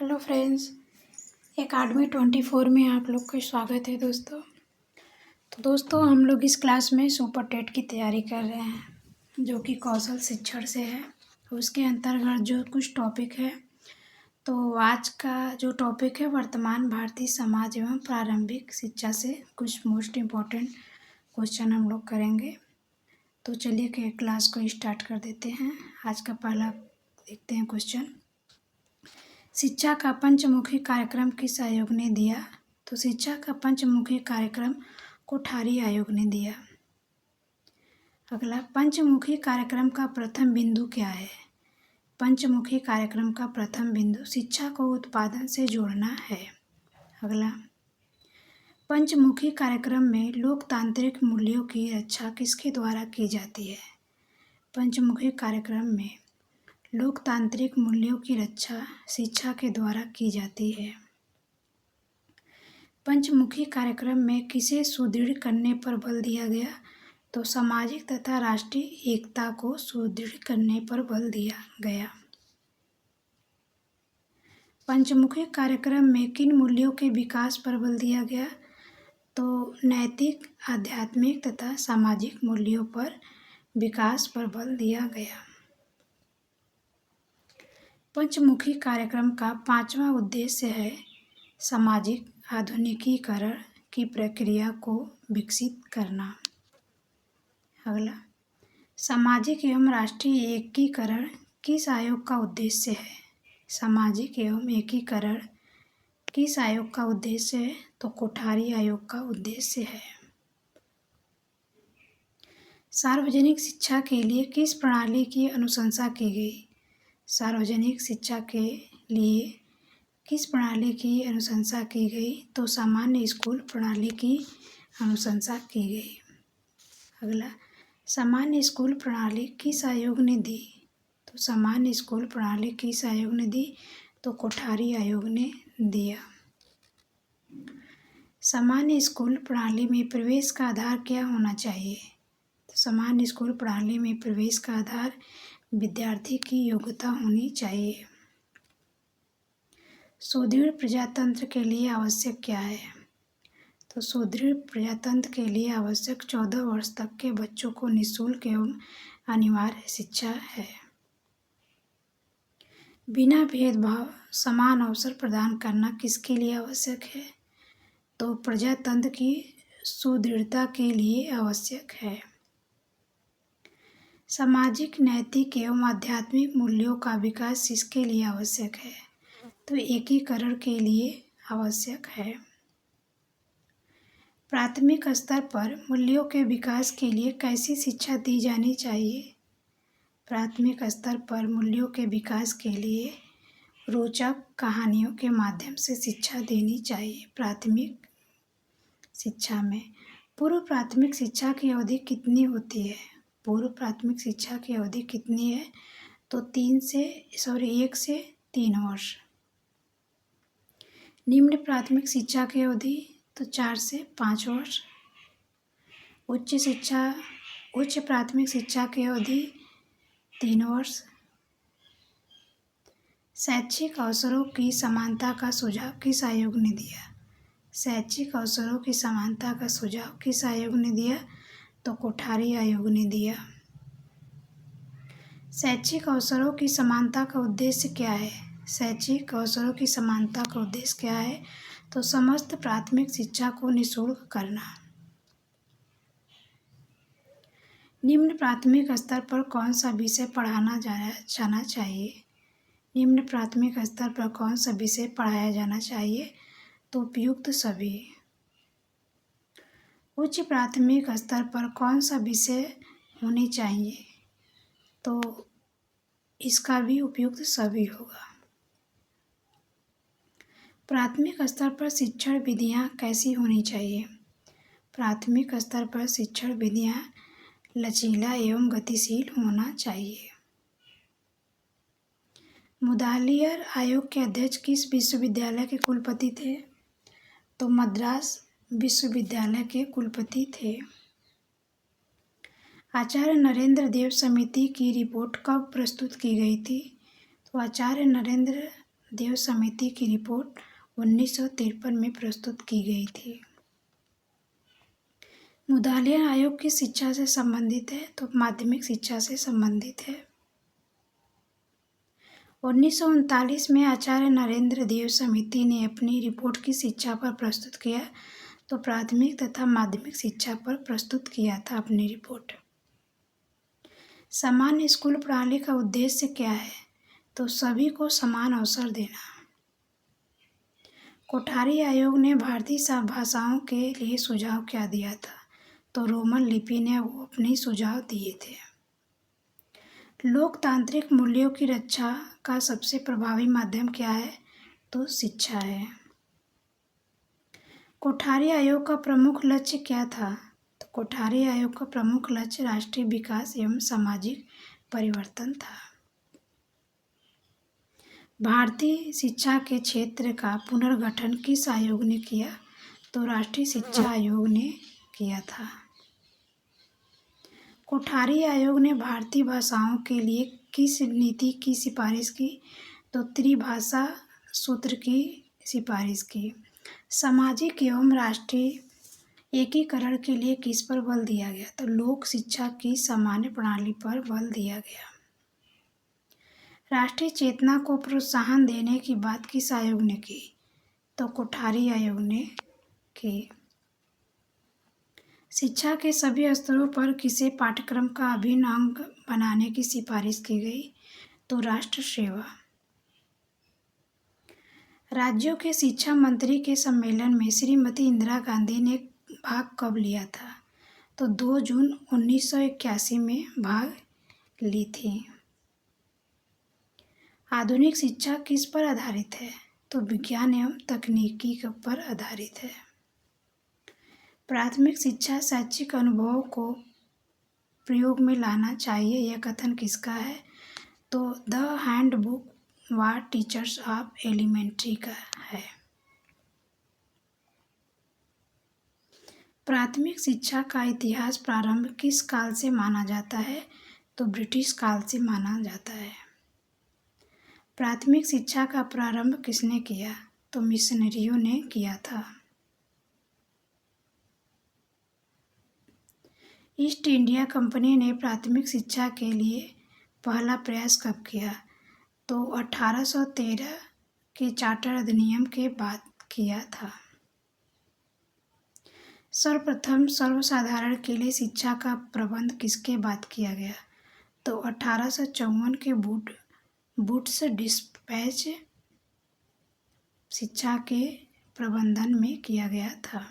Hello friends, academy 24 में आप लोग का स्वागत है दोस्तों। तो दोस्तों हम लोग इस क्लास में सुपर टेट की तैयारी कर रहे हैं जो कि कौशल शिक्षण से है। उसके अंतर्गत जो कुछ टॉपिक है, तो आज का जो टॉपिक है वर्तमान भारतीय समाज एवं प्रारंभिक शिक्षा से कुछ मोस्ट इम्पॉर्टेंट क्वेश्चन हम लोग करेंगे। तो चलिए कि क्लास को स्टार्ट कर देते हैं। आज का पहला देखते हैं क्वेश्चन। शिक्षा का पंचमुखी कार्यक्रम किस आयोग ने दिया? तो शिक्षा का पंचमुखी कार्यक्रम कोठारी आयोग ने दिया। अगला, पंचमुखी कार्यक्रम का प्रथम बिंदु क्या है? पंचमुखी कार्यक्रम का प्रथम बिंदु शिक्षा को उत्पादन से जोड़ना है। अगला, पंचमुखी कार्यक्रम में लोकतांत्रिक मूल्यों की रक्षा किसके द्वारा की जाती है? पंचमुखी कार्यक्रम में लोकतांत्रिक मूल्यों की रक्षा शिक्षा के द्वारा की जाती है। पंचमुखी कार्यक्रम में किसे सुदृढ़ करने पर बल दिया गया? तो सामाजिक तथा राष्ट्रीय एकता को सुदृढ़ करने पर बल दिया गया। पंचमुखी कार्यक्रम में किन मूल्यों के विकास पर बल दिया गया? तो नैतिक, आध्यात्मिक तथा सामाजिक मूल्यों पर विकास पर बल दिया गया। पंचमुखी कार्यक्रम का पांचवा उद्देश्य है सामाजिक आधुनिकीकरण की प्रक्रिया को विकसित करना। अगला, सामाजिक एवं राष्ट्रीय एकीकरण किस आयोग का उद्देश्य है? सामाजिक एवं एकीकरण किस आयोग का उद्देश्य है? तो कोठारी आयोग का उद्देश्य है। सार्वजनिक शिक्षा के लिए किस प्रणाली की अनुशंसा की गई? सार्वजनिक शिक्षा के लिए किस प्रणाली की अनुशंसा की गई? तो सामान्य स्कूल प्रणाली की अनुशंसा की गई। अगला, सामान्य स्कूल प्रणाली किस आयोग ने दी? तो सामान्य स्कूल प्रणाली किस आयोग ने दी? तो कोठारी आयोग ने दिया। सामान्य स्कूल प्रणाली में प्रवेश का आधार क्या होना चाहिए? तो सामान्य स्कूल प्रणाली में प्रवेश का आधार विद्यार्थी की योग्यता होनी चाहिए। सुदृढ़ प्रजातंत्र के लिए आवश्यक क्या है? तो सुदृढ़ प्रजातंत्र के लिए आवश्यक 14 वर्ष तक के बच्चों को निःशुल्क एवं अनिवार्य शिक्षा है। बिना भेदभाव समान अवसर प्रदान करना किसके लिए आवश्यक है? तो प्रजातंत्र की सुदृढ़ता के लिए आवश्यक है। सामाजिक, नैतिक एवं आध्यात्मिक मूल्यों का विकास किसके लिए आवश्यक है? तो एकीकरण के लिए आवश्यक है। प्राथमिक स्तर पर मूल्यों के विकास के लिए कैसी शिक्षा दी जानी चाहिए? प्राथमिक स्तर पर मूल्यों के विकास के लिए रोचक कहानियों के माध्यम से शिक्षा देनी चाहिए। प्राथमिक शिक्षा में पूर्व प्राथमिक शिक्षा की अवधि कितनी होती है? पूर्व प्राथमिक शिक्षा की अवधि कितनी है? तो 1 से 3 वर्ष। निम्न प्राथमिक शिक्षा की अवधि तो 4 से 5 वर्ष। उच्च प्राथमिक शिक्षा की अवधि 3 वर्ष। शैक्षिक अवसरों की समानता का सुझाव किस आयोग ने दिया? शैक्षिक अवसरों की समानता का सुझाव किस आयोग ने दिया? तो कोठारी आयोग ने दिया। शैक्षिक अवसरों की समानता का उद्देश्य क्या है? शैक्षिक अवसरों की समानता का उद्देश्य क्या है? तो समस्त प्राथमिक शिक्षा को निःशुल्क करना। निम्न प्राथमिक स्तर पर कौन सा विषय पढ़ाना जाना चाहिए? निम्न प्राथमिक स्तर पर कौन सा विषय पढ़ाया जाना चाहिए? तो उपयुक्त सभी। उच्च प्राथमिक स्तर पर कौन सा विषय होने चाहिए? तो इसका भी उपयुक्त सभी होगा। प्राथमिक स्तर पर शिक्षण विधियाँ कैसी होनी चाहिए? प्राथमिक स्तर पर शिक्षण विधियाँ लचीला एवं गतिशील होना चाहिए। मुदालियर आयोग के अध्यक्ष किस विश्वविद्यालय के कुलपति थे? तो मद्रास विश्वविद्यालय के कुलपति थे। आचार्य नरेंद्र देव समिति की रिपोर्ट कब प्रस्तुत की गई थी? तो आचार्य नरेंद्र देव समिति की रिपोर्ट 1953 में प्रस्तुत की गई थी। मुदालियान आयोग किस शिक्षा से संबंधित है? तो माध्यमिक शिक्षा से संबंधित है। 1939 में आचार्य नरेंद्र देव समिति ने अपनी रिपोर्ट की शिक्षा पर प्रस्तुत किया, तो प्राथमिक तथा माध्यमिक शिक्षा पर प्रस्तुत किया था अपनी रिपोर्ट। सामान्य स्कूल प्रणाली का उद्देश्य क्या है? तो सभी को समान अवसर देना। कोठारी आयोग ने भारतीय भाषाओं के लिए सुझाव क्या दिया था? तो रोमन लिपि ने वो अपने सुझाव दिए थे। लोकतांत्रिक मूल्यों की रक्षा का सबसे प्रभावी माध्यम क्या है? तो शिक्षा है। कोठारी आयोग का प्रमुख लक्ष्य क्या था? तो कोठारी आयोग का प्रमुख लक्ष्य राष्ट्रीय विकास एवं सामाजिक परिवर्तन था। भारतीय शिक्षा के क्षेत्र का पुनर्गठन किस आयोग ने किया? तो राष्ट्रीय शिक्षा आयोग ने किया था। कोठारी आयोग ने भारतीय भाषाओं के लिए किस नीति की सिफारिश की? तो त्रिभाषा सूत्र की सिफारिश की। सामाजिक एवं राष्ट्रीय एकीकरण के लिए किस पर बल दिया गया? तो लोक शिक्षा की सामान्य प्रणाली पर बल दिया गया। राष्ट्रीय चेतना को प्रोत्साहन देने की बात किस आयोग ने की? तो कोठारी आयोग ने की। शिक्षा के सभी स्तरों पर किसे पाठ्यक्रम का अभिन्न अंग बनाने की सिफारिश की गई? तो राष्ट्र सेवा। राज्यों के शिक्षा मंत्री के सम्मेलन में श्रीमती इंदिरा गांधी ने भाग कब लिया था? तो 2 जून 1981 में भाग ली थी। आधुनिक शिक्षा किस पर आधारित है? तो विज्ञान एवं तकनीकी पर आधारित है। प्राथमिक शिक्षा शैक्षिक अनुभवों को प्रयोग में लाना चाहिए, यह कथन किसका है? तो the handbook for teachers of elementary का है। प्राथमिक शिक्षा का इतिहास प्रारंभ किस काल से माना जाता है? तो ब्रिटिश काल से माना जाता है। प्राथमिक शिक्षा का प्रारंभ किसने किया? तो मिशनरियों ने किया था। ईस्ट इंडिया कंपनी ने प्राथमिक शिक्षा के लिए पहला प्रयास कब किया? तो 1813 के चार्टर अधिनियम के बाद किया था। सर्वप्रथम सर्वसाधारण के लिए शिक्षा का प्रबंध किसके बाद किया गया? तो 1854 के वुड्स डिस्पैच शिक्षा के प्रबंधन में किया गया था।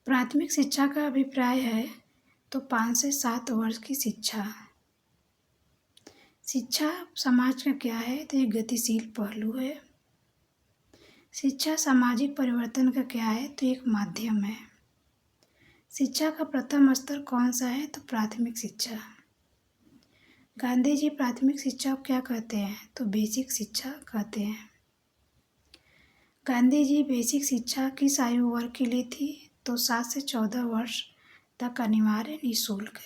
प्राथमिक शिक्षा का अभिप्राय है तो 5 से 7 वर्ष की शिक्षा। शिक्षा समाज का क्या है? तो एक गतिशील पहलू है। शिक्षा सामाजिक परिवर्तन का क्या है? तो एक माध्यम है। शिक्षा का प्रथम स्तर कौन सा है? तो प्राथमिक शिक्षा। गांधी जी प्राथमिक शिक्षा को क्या कहते हैं? तो बेसिक शिक्षा कहते हैं। गांधी जी बेसिक शिक्षा किस आयु वर्ग के लिए थी? तो 7 से 14 वर्ष तक अनिवार्य निःशुल्क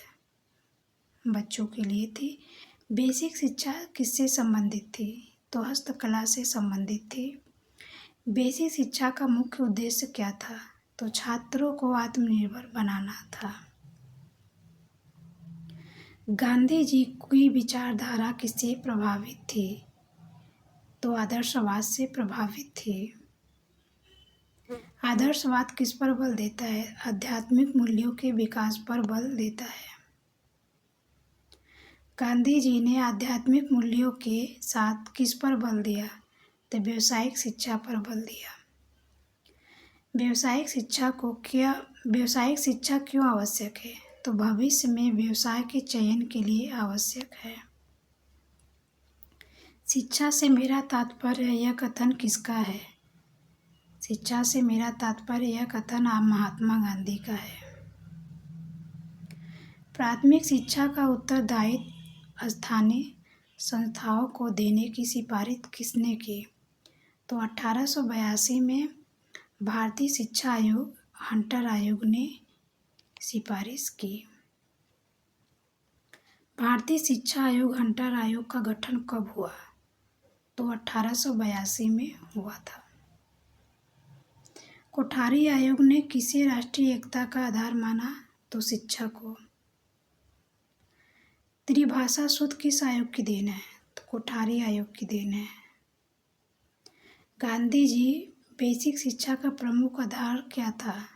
बच्चों के लिए थी। बेसिक शिक्षा किससे संबंधित थी? तो हस्तकला से संबंधित थी। बेसिक शिक्षा का मुख्य उद्देश्य क्या था? तो छात्रों को आत्मनिर्भर बनाना था। गांधी जी की विचारधारा किससे प्रभावित थी? तो आदर्शवाद से प्रभावित थी। आदर्शवाद किस पर बल देता है? आध्यात्मिक मूल्यों के विकास पर बल देता है। गांधी जी ने आध्यात्मिक मूल्यों के साथ किस पर बल दिया? तो व्यावसायिक शिक्षा पर बल दिया। व्यावसायिक शिक्षा क्यों आवश्यक है? तो भविष्य में व्यवसाय के चयन के लिए आवश्यक है। शिक्षा से मेरा तात्पर्य यह कथन किसका है? शिक्षा से मेरा तात्पर्य यह कथन महात्मा गांधी का है। प्राथमिक शिक्षा का उत्तरदायित्व स्थानीय संस्थाओं को देने की सिफारिश किसने की? तो 1882 में भारतीय शिक्षा आयोग हंटर आयोग ने सिफारिश की। भारतीय शिक्षा आयोग हंटर आयोग का गठन कब हुआ? तो 1882 में हुआ था। कोठारी आयोग ने किसे राष्ट्रीय एकता का आधार माना? तो शिक्षा को। त्रिभाषा सूत्र किस आयोग की देन है? तो कोठारी आयोग की देन है। गांधी जी बेसिक शिक्षा का प्रमुख आधार क्या था?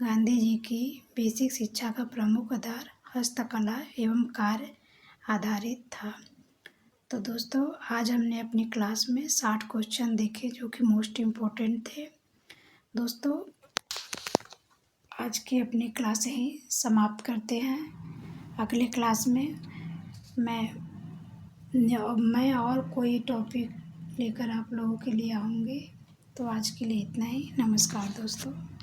गांधी जी की बेसिक शिक्षा का प्रमुख आधार हस्तकला एवं कार्य आधारित था। तो दोस्तों आज हमने अपनी क्लास में 60 क्वेश्चन देखे जो कि मोस्ट इम्पोर्टेंट थे। दोस्तों आज की अपनी क्लास यहीं समाप्त करते हैं। अगले क्लास में मैं और कोई टॉपिक लेकर आप लोगों के लिए आऊँगी। तो आज के लिए इतना ही। नमस्कार दोस्तों।